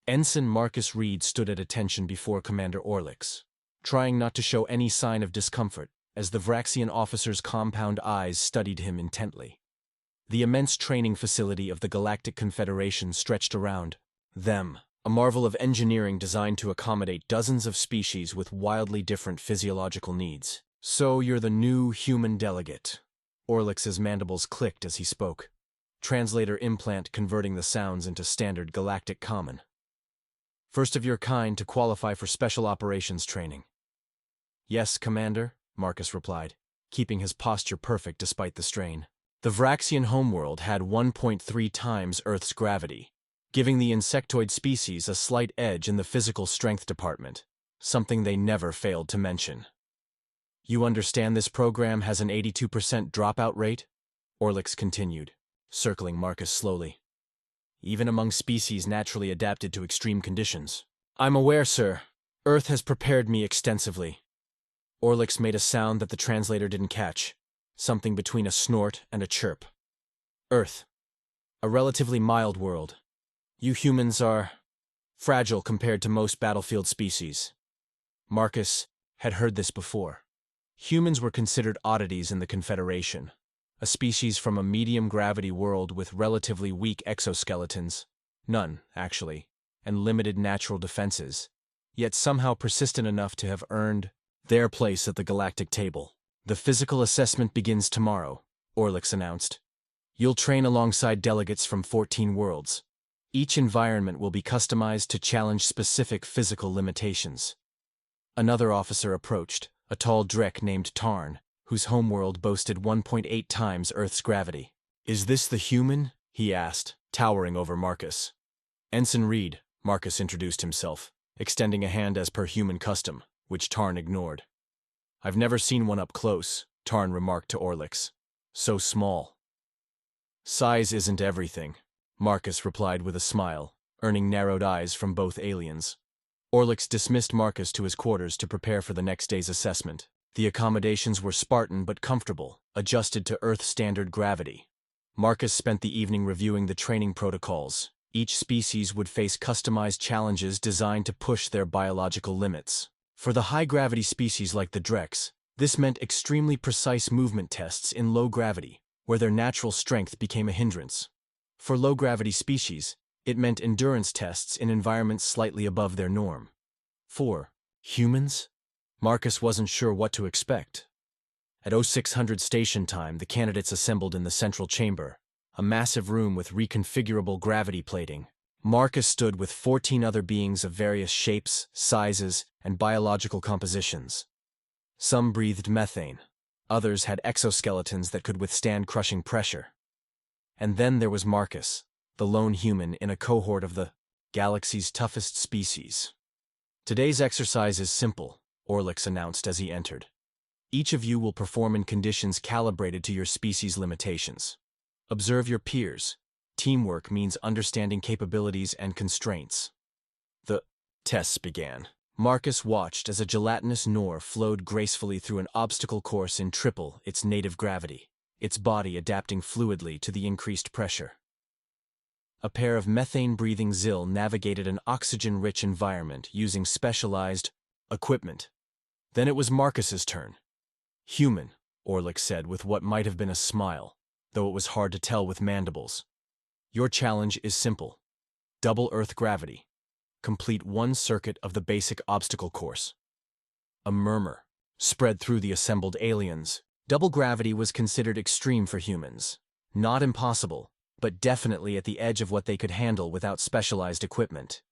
Ensign Marcus Reed stood at attention before Commander Orlix, trying not to show any sign of discomfort as the Vraxian officer's compound eyes studied him intently. The immense training facility of the Galactic Confederation stretched around them, a marvel of engineering designed to accommodate dozens of species with wildly different physiological needs. "So you're the new human delegate." Orlix's mandibles clicked as he spoke, translator implant converting the sounds into standard galactic common. "First of your kind to qualify for special operations training." "Yes, Commander," Marcus replied, keeping his posture perfect despite the strain. The Vraxian homeworld had 1.3 times Earth's gravity, giving the insectoid species a slight edge in the physical strength department, something they never failed to mention. "You understand this program has an 82% dropout rate?" Orlix continued, circling Marcus slowly. "Even among species naturally adapted to extreme conditions." "I'm aware, sir. Earth has prepared me extensively." Orlix made a sound that the translator didn't catch, something between a snort and a chirp. "Earth. A relatively mild world. You humans are fragile compared to most battlefield species." Marcus had heard this before. Humans were considered oddities in the Confederation, a species from a medium-gravity world with relatively weak exoskeletons, none, actually, and limited natural defenses, yet somehow persistent enough to have earned their place at the galactic table. "The physical assessment begins tomorrow," Orlix announced. "You'll train alongside delegates from 14 worlds. Each environment will be customized to challenge specific physical limitations." Another officer approached, a tall Drek named Tarn, whose homeworld boasted 1.8 times Earth's gravity. "Is this the human?" he asked, towering over Marcus. "Ensign Reed," Marcus introduced himself, extending a hand as per human custom, which Tarn ignored. "I've never seen one up close," Tarn remarked to Orlix. "So small." "Size isn't everything," Marcus replied with a smile, earning narrowed eyes from both aliens. Orlix dismissed Marcus to his quarters to prepare for the next day's assessment. The accommodations were Spartan but comfortable, adjusted to Earth-standard gravity. Marcus spent the evening reviewing the training protocols. Each species would face customized challenges designed to push their biological limits. For the high-gravity species like the Dreks, this meant extremely precise movement tests in low gravity, where their natural strength became a hindrance. For low-gravity species, it meant endurance tests in environments slightly above their norm. For humans, Marcus wasn't sure what to expect. At 0600 station time, the candidates assembled in the central chamber, a massive room with reconfigurable gravity plating. Marcus stood with 14 other beings of various shapes, sizes, and biological compositions. Some breathed methane. Others had exoskeletons that could withstand crushing pressure. And then there was Marcus, the lone human in a cohort of the galaxy's toughest species. "Today's exercise is simple," Orlix announced as he entered. "Each of you will perform in conditions calibrated to your species' limitations. Observe your peers. Teamwork means understanding capabilities and constraints." The tests began. Marcus watched as a gelatinous Nor flowed gracefully through an obstacle course in triple its native gravity, its body adapting fluidly to the increased pressure. A pair of methane-breathing Zil navigated an oxygen-rich environment using specialized equipment. Then it was Marcus's turn. "Human," Orlix said with what might have been a smile, though it was hard to tell with mandibles. "Your challenge is simple. Double Earth gravity. Complete one circuit of the basic obstacle course." A murmur spread through the assembled aliens. Double gravity was considered extreme for humans. Not impossible, but definitely at the edge of what they could handle without specialized equipment.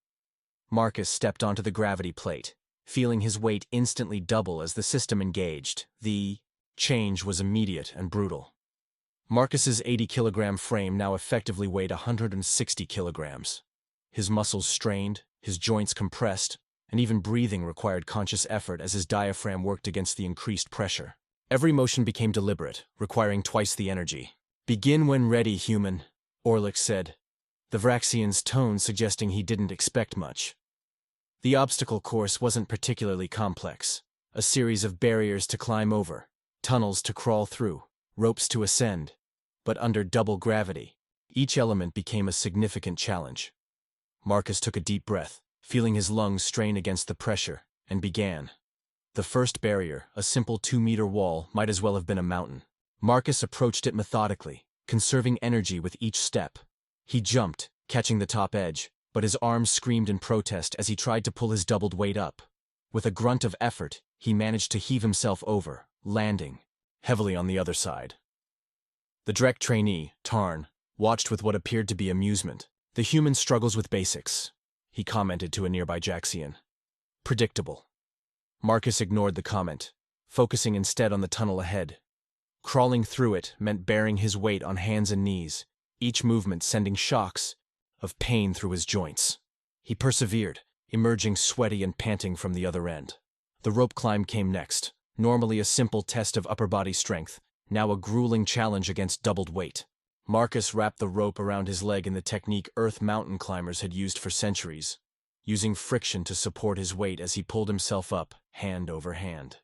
Marcus stepped onto the gravity plate, feeling his weight instantly double as the system engaged. The change was immediate and brutal. Marcus's 80-kilogram frame now effectively weighed 160 kilograms. His muscles strained, his joints compressed, and even breathing required conscious effort as his diaphragm worked against the increased pressure. Every motion became deliberate, requiring twice the energy. "Begin when ready, human," Orlix said, the Vraxian's tone suggesting he didn't expect much. The obstacle course wasn't particularly complex. A series of barriers to climb over, tunnels to crawl through, ropes to ascend. But under double gravity, each element became a significant challenge. Marcus took a deep breath, feeling his lungs strain against the pressure, and began. The first barrier, a simple 2-meter wall, might as well have been a mountain. Marcus approached it methodically, conserving energy with each step. He jumped, catching the top edge, but his arms screamed in protest as he tried to pull his doubled weight up. With a grunt of effort, he managed to heave himself over, landing heavily on the other side. The Drek trainee, Tarn, watched with what appeared to be amusement. "The human struggles with basics," he commented to a nearby Jaxian. "Predictable." Marcus ignored the comment, focusing instead on the tunnel ahead. Crawling through it meant bearing his weight on hands and knees, each movement sending shocks of pain through his joints. He persevered, emerging sweaty and panting from the other end. The rope climb came next, normally a simple test of upper body strength, now a grueling challenge against doubled weight. Marcus wrapped the rope around his leg in the technique Earth mountain climbers had used for centuries, using friction to support his weight as he pulled himself up, hand over hand.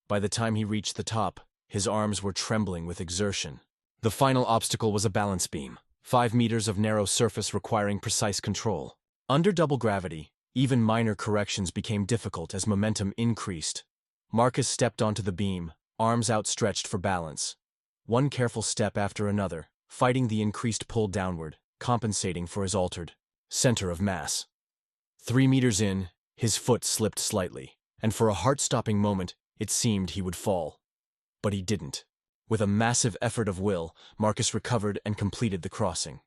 By the time he reached the top, his arms were trembling with exertion. The final obstacle was a balance beam, 5 meters of narrow surface requiring precise control. Under double gravity, even minor corrections became difficult as momentum increased. Marcus stepped onto the beam, arms outstretched for balance. One careful step after another, fighting the increased pull downward, compensating for his altered center of mass. 3 meters in, his foot slipped slightly, and for a heart-stopping moment, it seemed he would fall. But he didn't. With a massive effort of will, Marcus recovered and completed the crossing.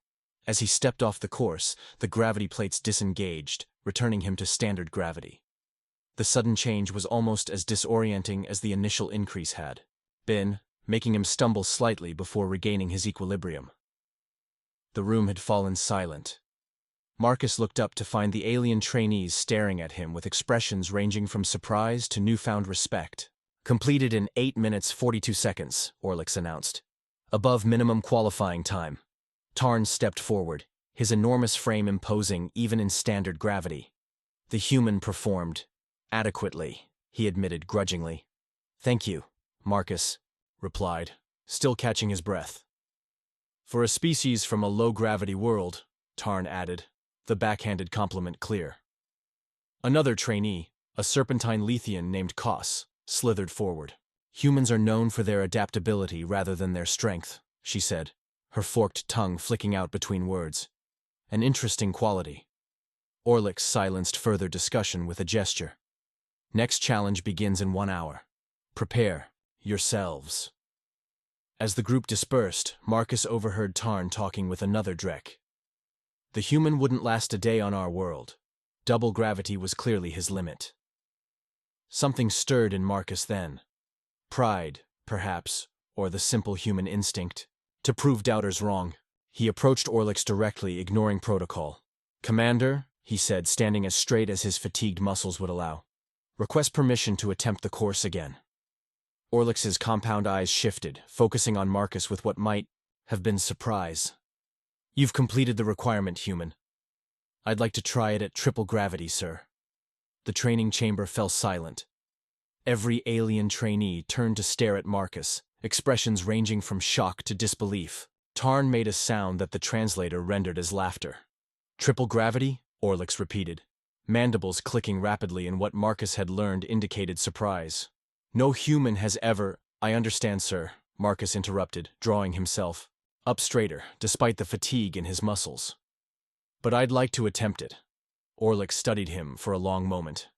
As he stepped off the course, the gravity plates disengaged, returning him to standard gravity. The sudden change was almost as disorienting as the initial increase had been, making him stumble slightly before regaining his equilibrium. The room had fallen silent. Marcus looked up to find the alien trainees staring at him with expressions ranging from surprise to newfound respect. "Completed in 8 minutes 42 seconds, Orlix announced. "Above minimum qualifying time." Tarn stepped forward, his enormous frame imposing even in standard gravity. "The human performed adequately," he admitted grudgingly. "Thank you," Marcus replied, still catching his breath. "For a species from a low-gravity world," Tarn added, the backhanded compliment clear. Another trainee, a serpentine Lethian named Kos, slithered forward. "Humans are known for their adaptability rather than their strength," she said, her forked tongue flicking out between words. "An interesting quality." Orlix silenced further discussion with a gesture. "Next challenge begins in 1 hour. Prepare yourselves." As the group dispersed, Marcus overheard Tarn talking with another Drek. "The human wouldn't last a day on our world. Double gravity was clearly his limit." Something stirred in Marcus then. Pride, perhaps, or the simple human instinct to prove doubters wrong. He approached Orlix directly, ignoring protocol. "Commander," he said, standing as straight as his fatigued muscles would allow, "request permission to attempt the course again." Orlix's compound eyes shifted, focusing on Marcus with what might have been surprise. "You've completed the requirement, human. I'd like to try it at triple gravity, sir." The training chamber fell silent. Every alien trainee turned to stare at Marcus, expressions ranging from shock to disbelief. Tarn made a sound that the translator rendered as laughter. "Triple gravity?" Orlix repeated, mandibles clicking rapidly in what Marcus had learned indicated surprise. "No human has ever—" "I understand, sir," Marcus interrupted, drawing himself up straighter, despite the fatigue in his muscles. "But I'd like to attempt it." Orlix studied him for a long moment.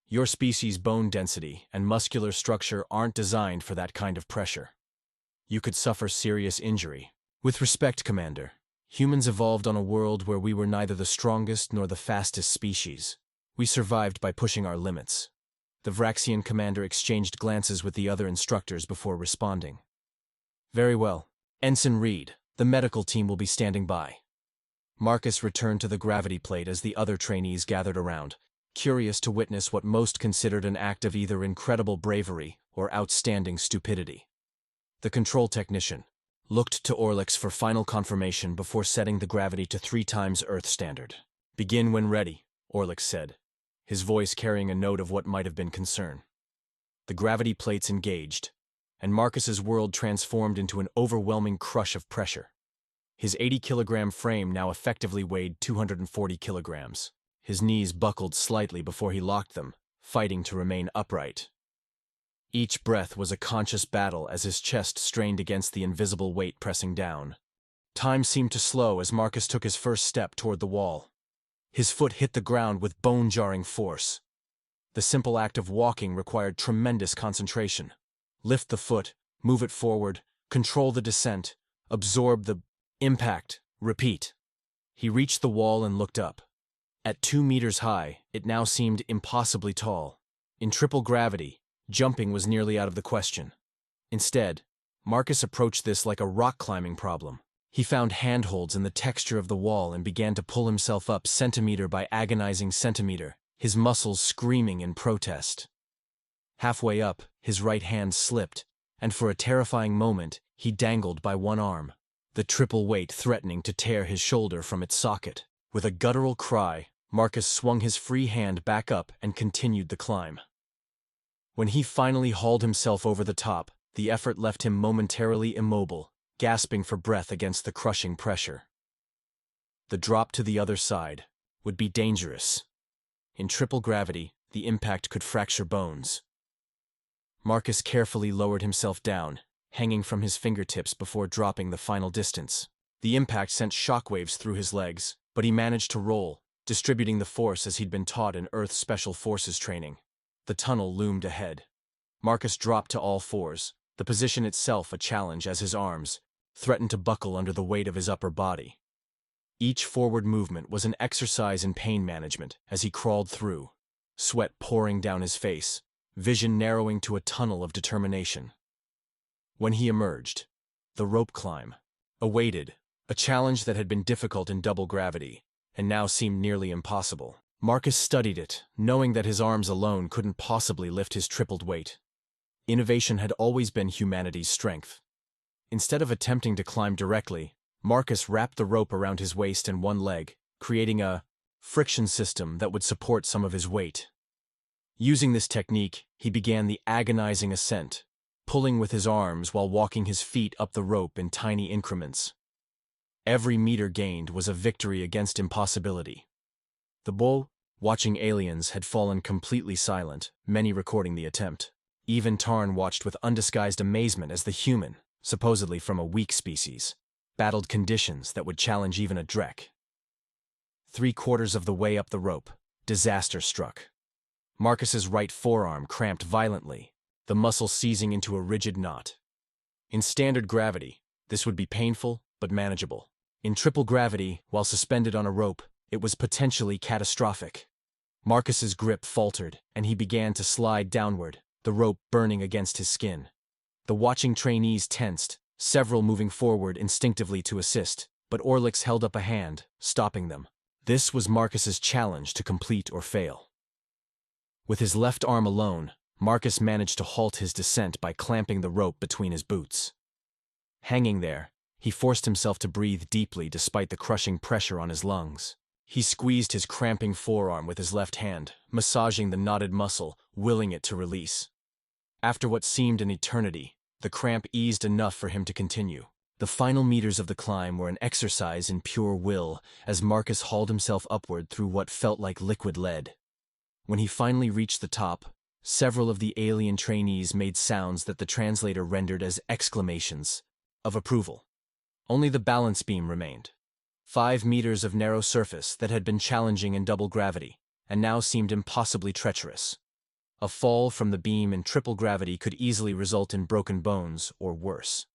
"Your species' bone density and muscular structure aren't designed for that kind of pressure. You could suffer serious injury. With respect, Commander, humans evolved on a world where we were neither the strongest nor the fastest species. We survived by pushing our limits." The Vraxian commander exchanged glances with the other instructors before responding. "Very well. Ensign Reed, the medical team will be standing by." Marcus returned to the gravity plate as the other trainees gathered around, curious to witness what most considered an act of either incredible bravery or outstanding stupidity. The control technician looked to Orlix for final confirmation before setting the gravity to 3 times Earth standard. "Begin when ready," Orlix said, his voice carrying a note of what might have been concern. The gravity plates engaged, and Marcus's world transformed into an overwhelming crush of pressure. His 80-kilogram frame now effectively weighed 240 kilograms. His knees buckled slightly before he locked them, fighting to remain upright. Each breath was a conscious battle as his chest strained against the invisible weight pressing down. Time seemed to slow as Marcus took his first step toward the wall. His foot hit the ground with bone-jarring force. The simple act of walking required tremendous concentration. Lift the foot, move it forward, control the descent, absorb the impact, repeat. He reached the wall and looked up. At 2 meters high, it now seemed impossibly tall. In triple gravity, jumping was nearly out of the question. Instead, Marcus approached this like a rock-climbing problem. He found handholds in the texture of the wall and began to pull himself up centimeter by agonizing centimeter, his muscles screaming in protest. Halfway up, his right hand slipped, and for a terrifying moment, he dangled by one arm, the triple weight threatening to tear his shoulder from its socket. With a guttural cry, Marcus swung his free hand back up and continued the climb. When he finally hauled himself over the top, the effort left him momentarily immobile, gasping for breath against the crushing pressure. The drop to the other side would be dangerous. In triple gravity, the impact could fracture bones. Marcus carefully lowered himself down, hanging from his fingertips before dropping the final distance. The impact sent shockwaves through his legs, but he managed to roll, distributing the force as he'd been taught in Earth Special Forces training. The tunnel loomed ahead. Marcus dropped to all fours, the position itself a challenge as his arms threatened to buckle under the weight of his upper body. Each forward movement was an exercise in pain management as he crawled through, sweat pouring down his face, vision narrowing to a tunnel of determination. When he emerged, the rope climb awaited, a challenge that had been difficult in double gravity, and now seemed nearly impossible. Marcus studied it, knowing that his arms alone couldn't possibly lift his tripled weight. Innovation had always been humanity's strength. Instead of attempting to climb directly, Marcus wrapped the rope around his waist and one leg, creating a friction system that would support some of his weight. Using this technique, he began the agonizing ascent, pulling with his arms while walking his feet up the rope in tiny increments. Every meter gained was a victory against impossibility. The bull, watching aliens, had fallen completely silent, many recording the attempt. Even Tarn watched with undisguised amazement as the human, supposedly from a weak species, battled conditions that would challenge even a Drek. 3/4 of the way up the rope, disaster struck. Marcus's right forearm cramped violently, the muscle seizing into a rigid knot. In standard gravity, this would be painful but manageable. In triple gravity, while suspended on a rope, it was potentially catastrophic. Marcus's grip faltered, and he began to slide downward, the rope burning against his skin. The watching trainees tensed, several moving forward instinctively to assist, but Orlix held up a hand, stopping them. This was Marcus's challenge to complete or fail. With his left arm alone, Marcus managed to halt his descent by clamping the rope between his boots. Hanging there, he forced himself to breathe deeply despite the crushing pressure on his lungs. He squeezed his cramping forearm with his left hand, massaging the knotted muscle, willing it to release. After what seemed an eternity, the cramp eased enough for him to continue. The final meters of the climb were an exercise in pure will as Marcus hauled himself upward through what felt like liquid lead. When he finally reached the top, several of the alien trainees made sounds that the translator rendered as exclamations of approval. Only the balance beam remained. 5 meters of narrow surface that had been challenging in double gravity, and now seemed impossibly treacherous. A fall from the beam in triple gravity could easily result in broken bones or worse.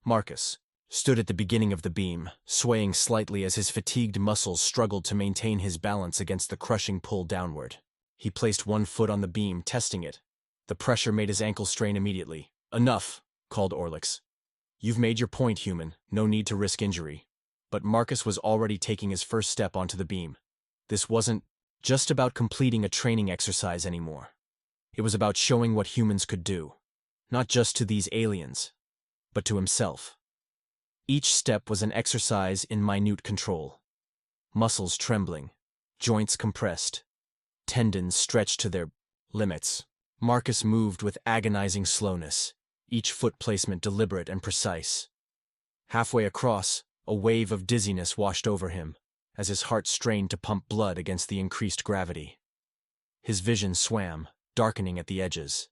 Marcus stood at the beginning of the beam, swaying slightly as his fatigued muscles struggled to maintain his balance against the crushing pull downward. He placed one foot on the beam, testing it. The pressure made his ankle strain immediately. "Enough," called Orlix. "You've made your point, human. No need to risk injury." But Marcus was already taking his first step onto the beam. This wasn't just about completing a training exercise anymore. It was about showing what humans could do, not just to these aliens, but to himself. Each step was an exercise in minute control. Muscles trembling, joints compressed, tendons stretched to their limits. Marcus moved with agonizing slowness, each foot placement deliberate and precise. Halfway across, A wave of dizziness washed over him, as his heart strained to pump blood against the increased gravity. His vision swam, darkening at the edges.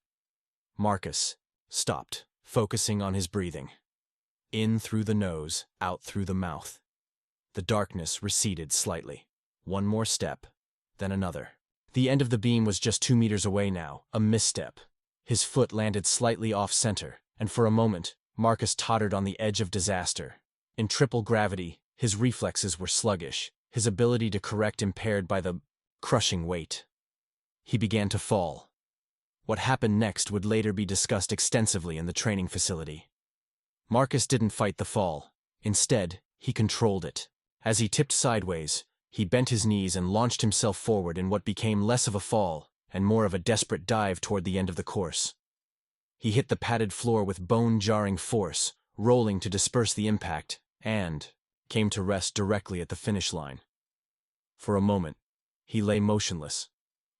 Marcus stopped, focusing on his breathing. In through the nose, out through the mouth. The darkness receded slightly. One more step, then another. The end of the beam was just 2 meters away now, a misstep. His foot landed slightly off-center, and for a moment, Marcus tottered on the edge of disaster. In triple gravity, his reflexes were sluggish, his ability to correct impaired by the crushing weight. He began to fall. What happened next would later be discussed extensively in the training facility. Marcus didn't fight the fall. Instead, he controlled it. As he tipped sideways, he bent his knees and launched himself forward in what became less of a fall and more of a desperate dive toward the end of the course. He hit the padded floor with bone-jarring force, rolling to disperse the impact, and came to rest directly at the finish line. For a moment, he lay motionless,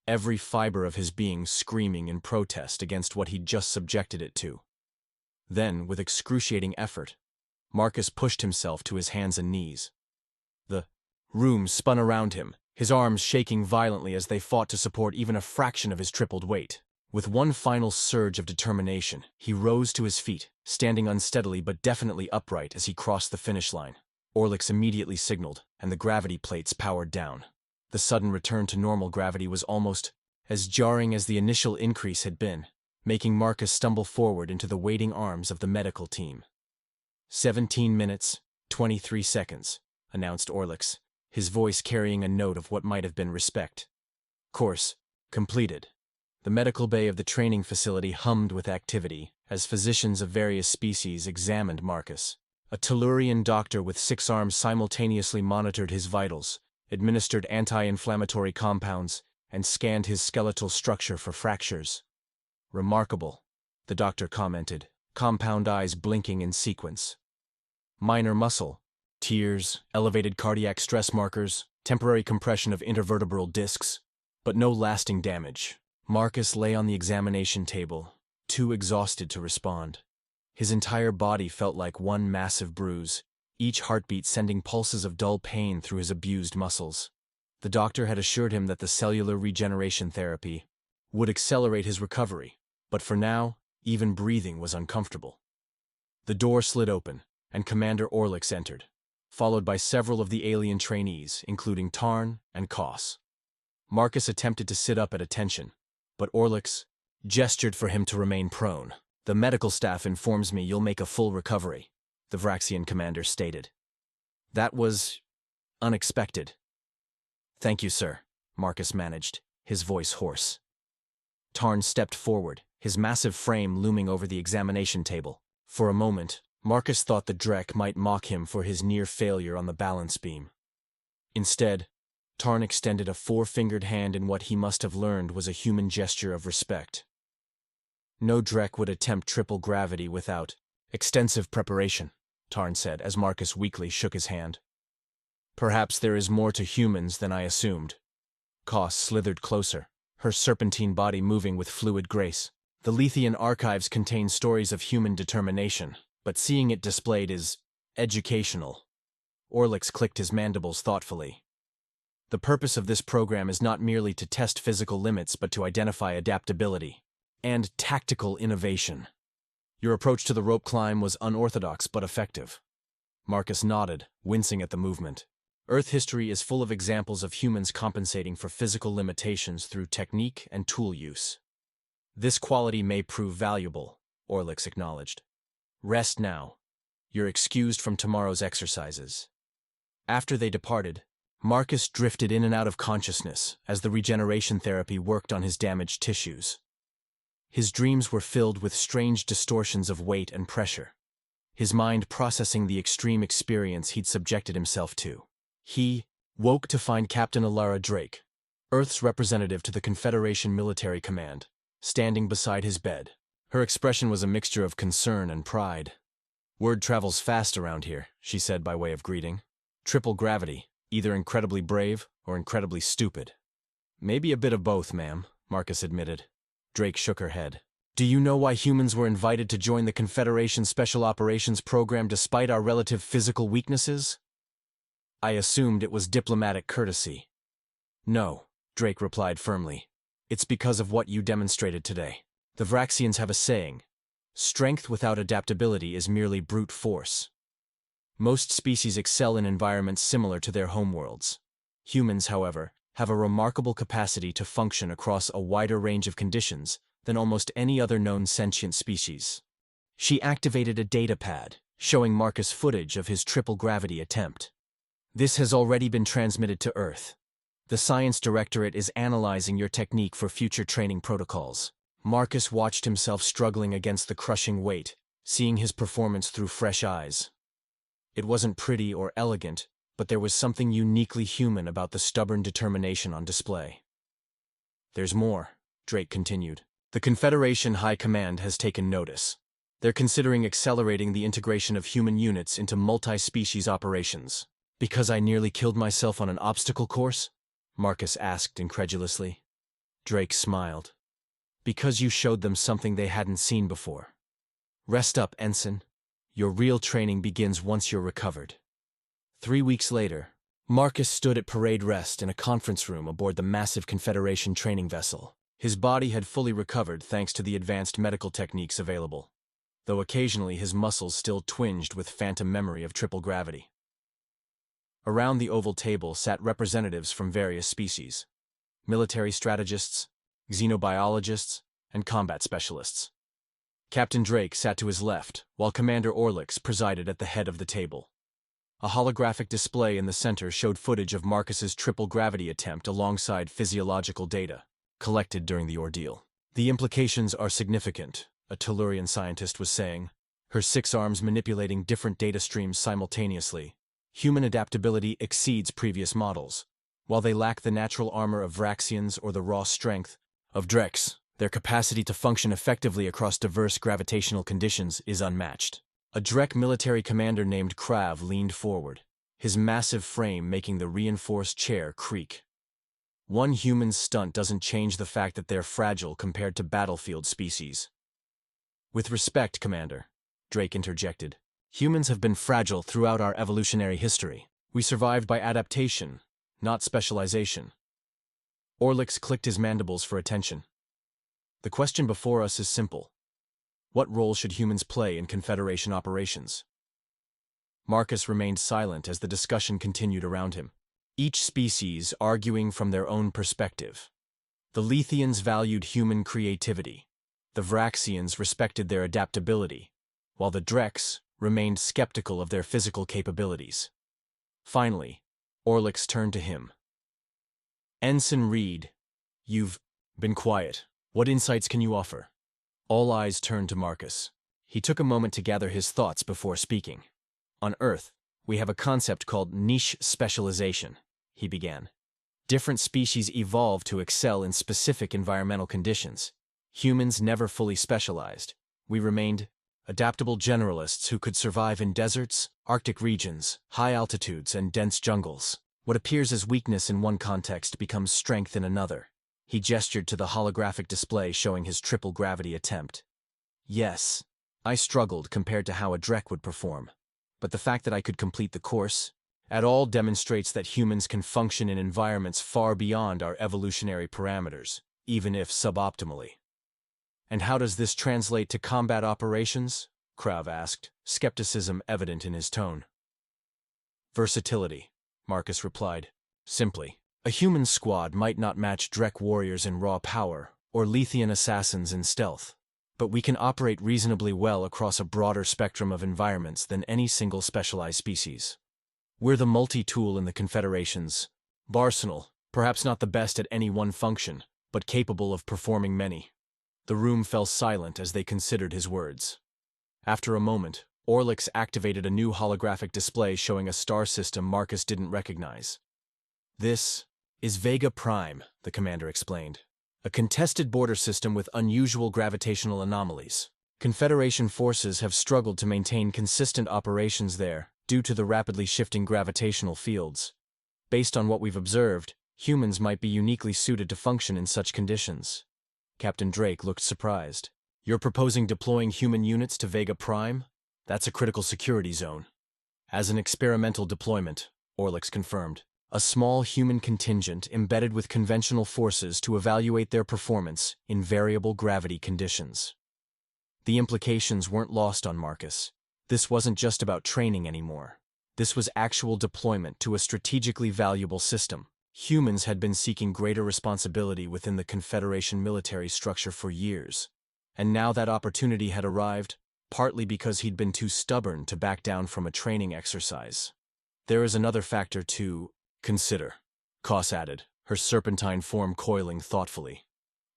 every fiber of his being screaming in protest against what he'd just subjected it to. Then, with excruciating effort, Marcus pushed himself to his hands and knees. The room spun around him, his arms shaking violently as they fought to support even a fraction of his tripled weight. With one final surge of determination, he rose to his feet, standing unsteadily but definitely upright as he crossed the finish line. Orlix immediately signaled, and the gravity plates powered down. The sudden return to normal gravity was almost as jarring as the initial increase had been, making Marcus stumble forward into the waiting arms of the medical team. 17 minutes, 23 seconds, announced Orlix, his voice carrying a note of what might have been respect. Course completed. The medical bay of the training facility hummed with activity as physicians of various species examined Marcus. A Tellurian doctor with 6 arms simultaneously monitored his vitals, administered anti-inflammatory compounds, and scanned his skeletal structure for fractures. Remarkable, the doctor commented, compound eyes blinking in sequence. Minor muscle, tears, elevated cardiac stress markers, temporary compression of intervertebral discs, but no lasting damage. Marcus lay on the examination table, too exhausted to respond. His entire body felt like one massive bruise, each heartbeat sending pulses of dull pain through his abused muscles. The doctor had assured him that the cellular regeneration therapy would accelerate his recovery, but for now, even breathing was uncomfortable. The door slid open, and Commander Orlix entered, followed by several of the alien trainees, including Tarn and Koss. Marcus attempted to sit up at attention, but Orlix gestured for him to remain prone. "The medical staff informs me you'll make a full recovery," the Vraxian commander stated. "That was unexpected." "Thank you, sir," Marcus managed, his voice hoarse. Tarn stepped forward, his massive frame looming over the examination table. For a moment, Marcus thought the Drek might mock him for his near failure on the balance beam. Instead, Tarn extended a 4-fingered hand in what he must have learned was a human gesture of respect. "No Drek would attempt triple gravity without extensive preparation," Tarn said as Marcus weakly shook his hand. "Perhaps there is more to humans than I assumed." Koss slithered closer, her serpentine body moving with fluid grace. "The Lethian archives contain stories of human determination, but seeing it displayed is educational." Orlix clicked his mandibles thoughtfully. "The purpose of this program is not merely to test physical limits but to identify adaptability and tactical innovation. Your approach to the rope climb was unorthodox but effective." Marcus nodded, wincing at the movement. Earth history is full of examples of humans compensating for physical limitations through technique and tool use. "This quality may prove valuable," Orlix acknowledged. "Rest now. You're excused from tomorrow's exercises." After they departed, Marcus drifted in and out of consciousness as the regeneration therapy worked on his damaged tissues. His dreams were filled with strange distortions of weight and pressure, his mind processing the extreme experience he'd subjected himself to. He woke to find Captain Alara Drake, Earth's representative to the Confederation Military Command, standing beside his bed. Her expression was a mixture of concern and pride. "Word travels fast around here," she said by way of greeting. "Triple gravity, either incredibly brave or incredibly stupid." "Maybe a bit of both, ma'am," Marcus admitted. Drake shook her head. Do you know why humans were invited to join the Confederation's Special Operations Program despite our relative physical weaknesses? I assumed it was diplomatic courtesy. No, Drake replied firmly. It's because of what you demonstrated today. The Vraxians have a saying: strength without adaptability is merely brute force. Most species excel in environments similar to their homeworlds. Humans, however, have a remarkable capacity to function across a wider range of conditions than almost any other known sentient species. She activated a data pad, showing Marcus footage of his triple gravity attempt. This has already been transmitted to Earth. The Science Directorate is analyzing your technique for future training protocols. Marcus watched himself struggling against the crushing weight, seeing his performance through fresh eyes. It wasn't pretty or elegant, but there was something uniquely human about the stubborn determination on display. There's more, Drake continued. The Confederation High Command has taken notice. They're considering accelerating the integration of human units into multi-species operations. Because I nearly killed myself on an obstacle course? Marcus asked incredulously. Drake smiled. Because you showed them something they hadn't seen before. Rest up, Ensign. Your real training begins once you're recovered. 3 weeks later, Marcus stood at parade rest in a conference room aboard the massive Confederation training vessel. His body had fully recovered thanks to the advanced medical techniques available, though occasionally his muscles still twinged with phantom memory of triple gravity. Around the oval table sat representatives from various species: military strategists, xenobiologists, and combat specialists. Captain Drake sat to his left, while Commander Orlix presided at the head of the table. A holographic display in the center showed footage of Marcus's triple gravity attempt alongside physiological data collected during the ordeal. The implications are significant, a Tellurian scientist was saying, her 6 arms manipulating different data streams simultaneously. Human adaptability exceeds previous models. While they lack the natural armor of Vraxians or the raw strength of Drex, their capacity to function effectively across diverse gravitational conditions is unmatched. A Drek military commander named Krav leaned forward, his massive frame making the reinforced chair creak. One human stunt doesn't change the fact that they're fragile compared to battlefield species. With respect, Commander, Drake interjected. Humans have been fragile throughout our evolutionary history. We survived by adaptation, not specialization. Orlix clicked his mandibles for attention. The question before us is simple. What role should humans play in Confederation operations? Marcus remained silent as the discussion continued around him, each species arguing from their own perspective. The Lethians valued human creativity. The Vraxians respected their adaptability, while the Drex remained skeptical of their physical capabilities. Finally, Orlix turned to him. Ensign Reed, you've been quiet. What insights can you offer? All eyes turned to Marcus. He took a moment to gather his thoughts before speaking. On Earth, we have a concept called niche specialization, he began. Different species evolve to excel in specific environmental conditions. Humans never fully specialized. We remained adaptable generalists who could survive in deserts, Arctic regions, high altitudes, and dense jungles. What appears as weakness in one context becomes strength in another. He gestured to the holographic display showing his triple gravity attempt. Yes, I struggled compared to how a Drek would perform, but the fact that I could complete the course at all demonstrates that humans can function in environments far beyond our evolutionary parameters, even if suboptimally. And how does this translate to combat operations? Krav asked, skepticism evident in his tone. Versatility, Marcus replied. Simply, a human squad might not match Drek warriors in raw power or Lethian assassins in stealth, but we can operate reasonably well across a broader spectrum of environments than any single specialized species. We're the multi-tool in the Confederation's arsenal, perhaps not the best at any one function, but capable of performing many. The room fell silent as they considered his words. After a moment, Orlix activated a new holographic display showing a star system Marcus didn't recognize. This is Vega Prime, the commander explained. A contested border system with unusual gravitational anomalies. Confederation forces have struggled to maintain consistent operations there due to the rapidly shifting gravitational fields. Based on what we've observed, humans might be uniquely suited to function in such conditions. Captain Drake looked surprised. You're proposing deploying human units to Vega Prime? That's a critical security zone. As an experimental deployment, Orlix confirmed. A small human contingent embedded with conventional forces to evaluate their performance in variable gravity conditions. The implications weren't lost on Marcus. This wasn't just about training anymore. This was actual deployment to a strategically valuable system. Humans had been seeking greater responsibility within the Confederation military structure for years. And now that opportunity had arrived, partly because he'd been too stubborn to back down from a training exercise. There is another factor to consider, Koss added, her serpentine form coiling thoughtfully.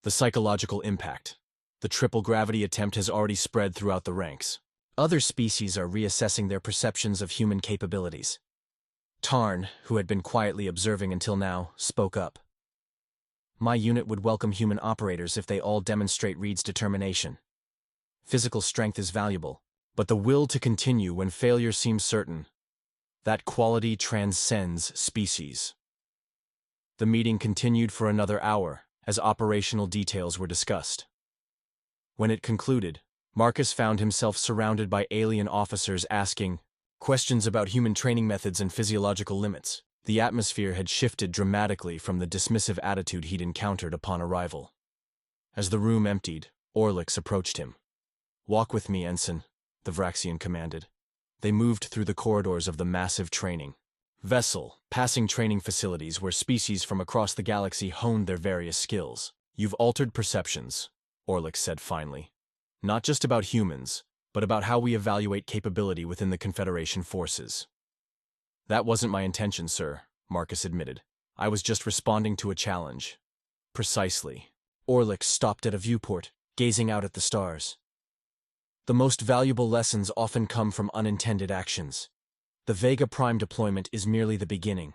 The psychological impact. The triple gravity attempt has already spread throughout the ranks. Other species are reassessing their perceptions of human capabilities. Tarn, who had been quietly observing until now, spoke up. My unit would welcome human operators if they all demonstrate Reed's determination. Physical strength is valuable, but the will to continue when failure seems certain, that quality transcends species. The meeting continued for another hour, as operational details were discussed. When it concluded, Marcus found himself surrounded by alien officers asking questions about human training methods and physiological limits. The atmosphere had shifted dramatically from the dismissive attitude he'd encountered upon arrival. As the room emptied, Orlix approached him. "Walk with me, Ensign," the Vraxian commanded. They moved through the corridors of the massive training vessel, passing training facilities where species from across the galaxy honed their various skills. "You've altered perceptions," Orlix said finally. "Not just about humans, but about how we evaluate capability within the Confederation forces." "That wasn't my intention, sir," Marcus admitted. "I was just responding to a challenge." "Precisely." Orlix stopped at a viewport, gazing out at the stars. "The most valuable lessons often come from unintended actions. The Vega Prime deployment is merely the beginning.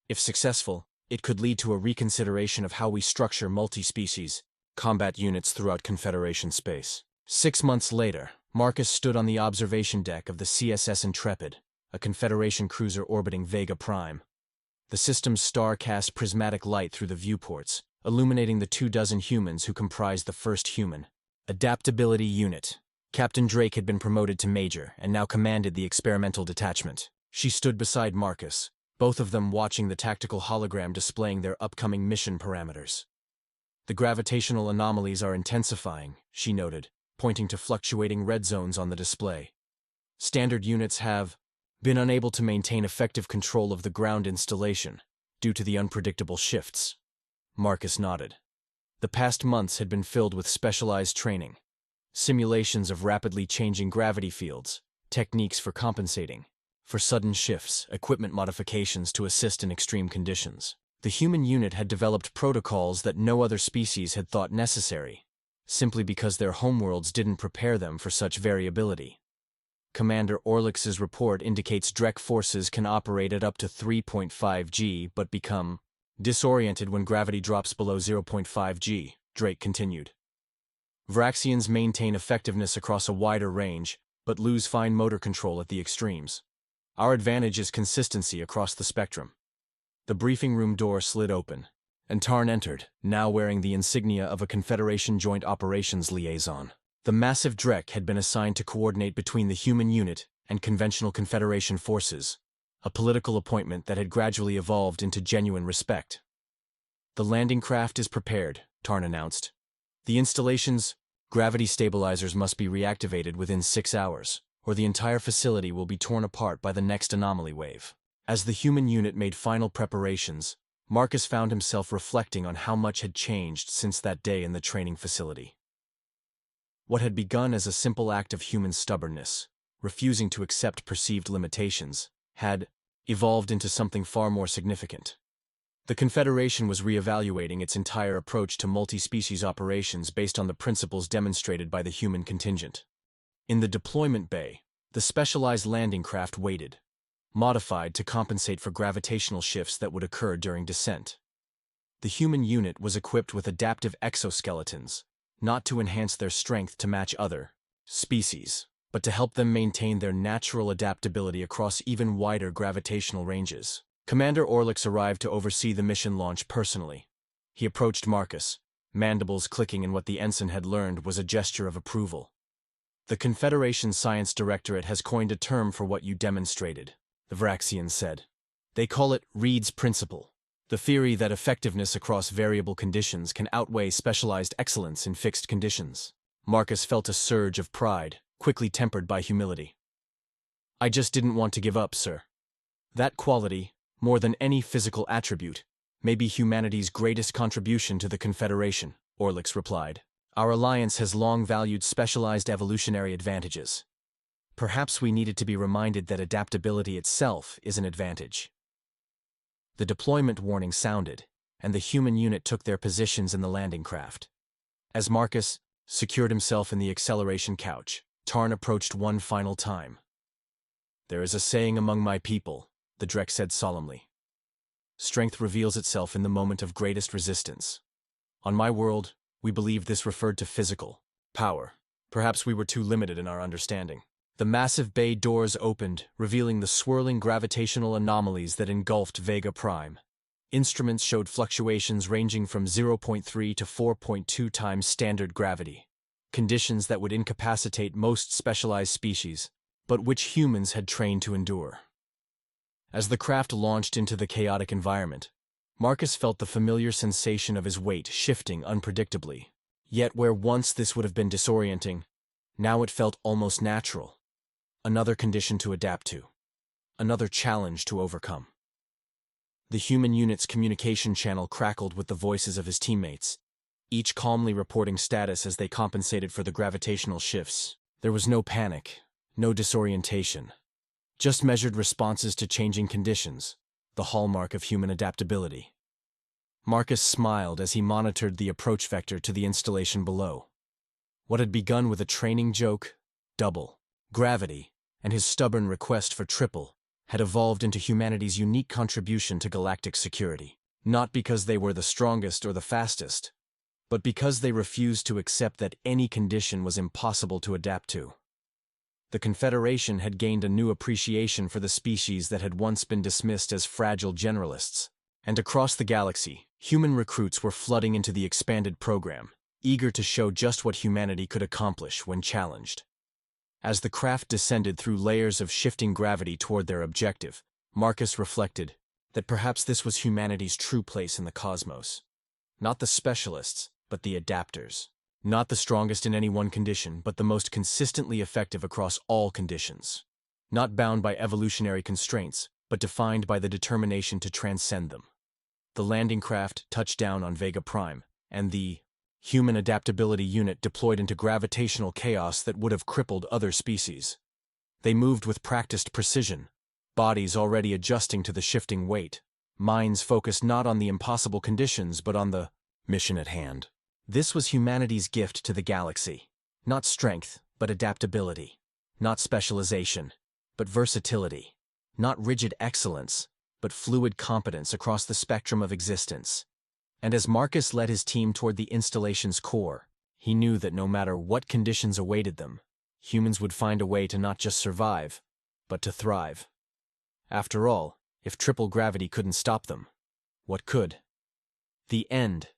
If successful, it could lead to a reconsideration of how we structure multi-species combat units throughout Confederation space." 6 months later, Marcus stood on the observation deck of the CSS Intrepid, a Confederation cruiser orbiting Vega Prime. The system's star cast prismatic light through the viewports, illuminating the 24 humans who comprised the first human adaptability unit. Captain Drake had been promoted to Major and now commanded the experimental detachment. She stood beside Marcus, both of them watching the tactical hologram displaying their upcoming mission parameters. "The gravitational anomalies are intensifying," she noted, pointing to fluctuating red zones on the display. "Standard units have been unable to maintain effective control of the ground installation due to the unpredictable shifts." Marcus nodded. The past months had been filled with specialized training. Simulations of rapidly changing gravity fields, techniques for compensating for sudden shifts, equipment modifications to assist in extreme conditions. The human unit had developed protocols that no other species had thought necessary, simply because their homeworlds didn't prepare them for such variability. Commander Orlix's report indicates Drek forces can operate at up to 3.5 G but become disoriented when gravity drops below 0.5 G, Drake continued. Vraxians maintain effectiveness across a wider range, but lose fine motor control at the extremes. Our advantage is consistency across the spectrum. The briefing room door slid open, and Tarn entered, now wearing the insignia of a Confederation Joint Operations Liaison. The massive Drek had been assigned to coordinate between the human unit and conventional Confederation forces, a political appointment that had gradually evolved into genuine respect. "The landing craft is prepared," Tarn announced. "The installation's gravity stabilizers must be reactivated within 6 hours, or the entire facility will be torn apart by the next anomaly wave." As the human unit made final preparations, Marcus found himself reflecting on how much had changed since that day in the training facility. What had begun as a simple act of human stubbornness, refusing to accept perceived limitations, had evolved into something far more significant. The Confederation was reevaluating its entire approach to multi-species operations based on the principles demonstrated by the human contingent. In the deployment bay, the specialized landing craft waited, modified to compensate for gravitational shifts that would occur during descent. The human unit was equipped with adaptive exoskeletons, not to enhance their strength to match other species, but to help them maintain their natural adaptability across even wider gravitational ranges. Commander Orlix arrived to oversee the mission launch personally. He approached Marcus, mandibles clicking in what the ensign had learned was a gesture of approval. "The Confederation Science Directorate has coined a term for what you demonstrated," the Vraxian said. "They call it Reed's Principle, the theory that effectiveness across variable conditions can outweigh specialized excellence in fixed conditions." Marcus felt a surge of pride, quickly tempered by humility. "I just didn't want to give up, sir. That quality, more than any physical attribute, may be humanity's greatest contribution to the Confederation," Orlix replied. "Our alliance has long valued specialized evolutionary advantages. Perhaps we needed to be reminded that adaptability itself is an advantage." The deployment warning sounded, and the human unit took their positions in the landing craft. As Marcus secured himself in the acceleration couch, Tarn approached one final time. "There is a saying among my people," the Drek said solemnly. "Strength reveals itself in the moment of greatest resistance. On my world, we believed this referred to physical power. Perhaps we were too limited in our understanding." The massive bay doors opened, revealing the swirling gravitational anomalies that engulfed Vega Prime. Instruments showed fluctuations ranging from 0.3 to 4.2 times standard gravity, conditions that would incapacitate most specialized species, but which humans had trained to endure. As the craft launched into the chaotic environment, Marcus felt the familiar sensation of his weight shifting unpredictably. Yet where once this would have been disorienting, now it felt almost natural. Another condition to adapt to. Another challenge to overcome. The human unit's communication channel crackled with the voices of his teammates, each calmly reporting status as they compensated for the gravitational shifts. There was no panic, no disorientation, just measured responses to changing conditions, the hallmark of human adaptability. Marcus smiled as he monitored the approach vector to the installation below. What had begun with a training joke, double gravity, and his stubborn request for triple, had evolved into humanity's unique contribution to galactic security. Not because they were the strongest or the fastest, but because they refused to accept that any condition was impossible to adapt to. The Confederation had gained a new appreciation for the species that had once been dismissed as fragile generalists, and across the galaxy, human recruits were flooding into the expanded program, eager to show just what humanity could accomplish when challenged. As the craft descended through layers of shifting gravity toward their objective, Marcus reflected that perhaps this was humanity's true place in the cosmos. Not the specialists, but the adapters. Not the strongest in any one condition, but the most consistently effective across all conditions. Not bound by evolutionary constraints, but defined by the determination to transcend them. The landing craft touched down on Vega Prime, and the human adaptability unit deployed into gravitational chaos that would have crippled other species. They moved with practiced precision, bodies already adjusting to the shifting weight, minds focused not on the impossible conditions but on the mission at hand. This was humanity's gift to the galaxy. Not strength, but adaptability. Not specialization, but versatility. Not rigid excellence, but fluid competence across the spectrum of existence. And as Marcus led his team toward the installation's core, he knew that no matter what conditions awaited them, humans would find a way to not just survive, but to thrive. After all, if triple gravity couldn't stop them, what could? The end